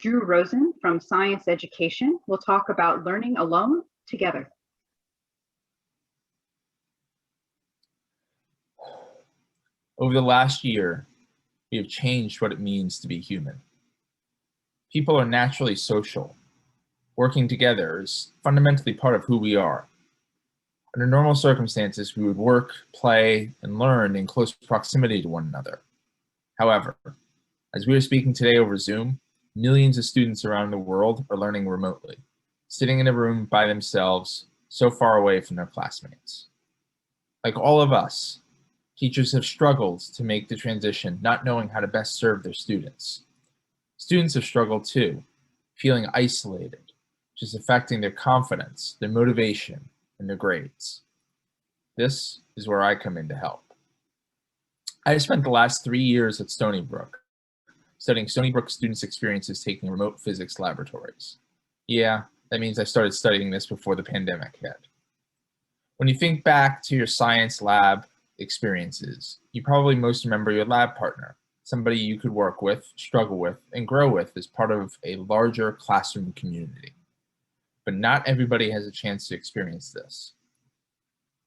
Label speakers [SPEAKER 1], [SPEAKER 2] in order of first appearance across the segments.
[SPEAKER 1] Drew Rosen from Science Education will talk about learning alone together.
[SPEAKER 2] Over the last year, we have changed what it means to be human. People are naturally social. Working together is fundamentally part of who we are. Under normal circumstances, we would work, play, and learn in close proximity to one another. However, as we are speaking today over Zoom, millions of students around the world are learning remotely, sitting in a room by themselves, so far away from their classmates. Like all of us, teachers have struggled to make the transition, not knowing how to best serve their students. Students have struggled too, feeling isolated, which is affecting their confidence, their motivation, and their grades. This is where I come in to help. I spent the last 3 years at Stony Brook, studying Stony Brook students' experiences taking remote physics laboratories. Yeah, that means I started studying this before the pandemic hit. When you think back to your science lab experiences, you probably most remember your lab partner, somebody you could work with, struggle with, and grow with as part of a larger classroom community. But not everybody has a chance to experience this.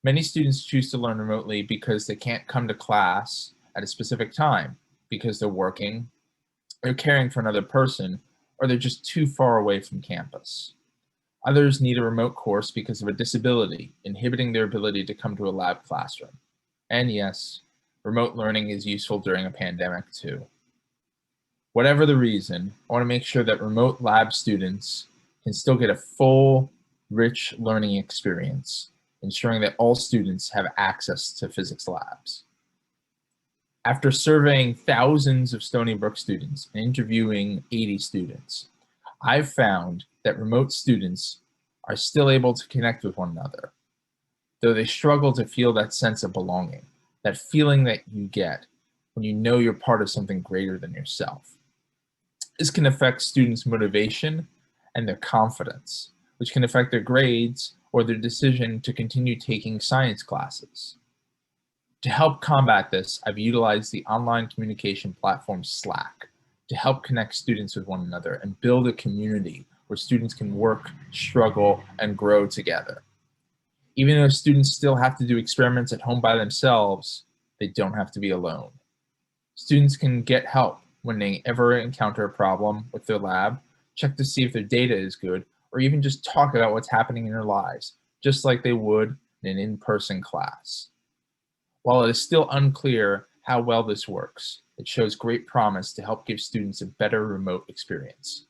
[SPEAKER 2] Many students choose to learn remotely because they can't come to class at a specific time because they're working, or caring for another person, or they're just too far away from campus. Others need a remote course because of a disability, inhibiting their ability to come to a lab classroom. And yes, remote learning is useful during a pandemic too. Whatever the reason, I want to make sure that remote lab students can still get a full, rich learning experience, ensuring that all students have access to physics labs. After surveying thousands of Stony Brook students and interviewing 80 students, I've found that remote students are still able to connect with one another, though they struggle to feel that sense of belonging, that feeling that you get when you know you're part of something greater than yourself. This can affect students' motivation and their confidence, which can affect their grades or their decision to continue taking science classes. To help combat this, I've utilized the online communication platform Slack to help connect students with one another and build a community where students can work, struggle, and grow together. Even though students still have to do experiments at home by themselves, they don't have to be alone. Students can get help when they ever encounter a problem with their lab, check to see if their data is good, or even just talk about what's happening in their lives, just like they would in an in-person class. While it is still unclear how well this works, it shows great promise to help give students a better remote experience.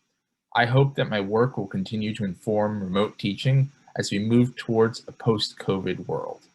[SPEAKER 2] I hope that my work will continue to inform remote teaching as we move towards a post-COVID world.